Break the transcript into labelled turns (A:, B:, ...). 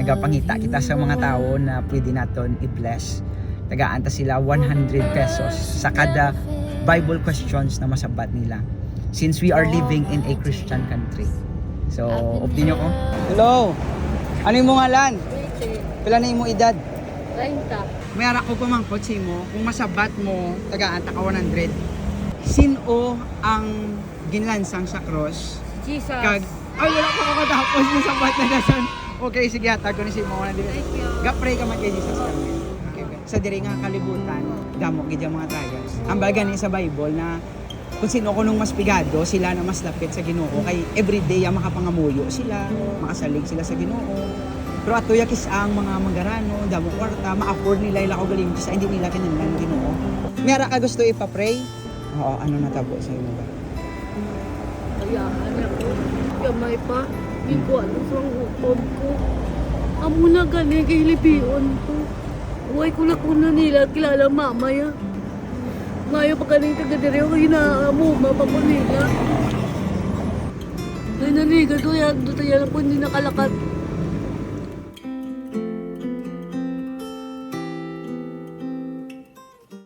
A: nagapangita kita sa mga tao na pwede naton i-bless. Tagaanta sila 100 pesos sa kada Bible questions na masabat nila. Since we are living in a Christian country. So, update nyo ko. Hello! Ano yung mong ngalan? Pila na yung mong edad?
B: 30.
A: May arak ko pumangkot sa mo, kung masabat mo, tagaanta ka 100. Sino ang ginlansang sa cross?
B: Jesus.
A: Ay, wala ko makatapos yung sabat na dasan. Okay, sige, hatag ko ni si mo 100. Ga-pray ka man kay Jesus. Okay. Sa diri nga kalibutan, damo gid yung mga trials. Ang baga ni sa Bible na kung sino ko nung mas pigado, sila na mas lapit sa Ginoo. Kay everyday ang makapangamuyo sila, makasalig sila sa Ginoo. Pero ato yakis ang mga mangarano, damo kwarta, ma-afford nila ila ko galing sa hindi nila kinahanglan Ginoo. Mera ka gusto ipa-pray? Oo, ano natabo sa imo ba?
B: Kaya anak ko, kamay pa, hindi ko ano sa utod ko. Amo na gani kay libion ko. Huwag ko na kuna nila kilala mamaya. Ngayon pa galing taga-diri ako hinaamo, mapako nila. Ay naniga to yan, doon tayo na po hindi nakalakat.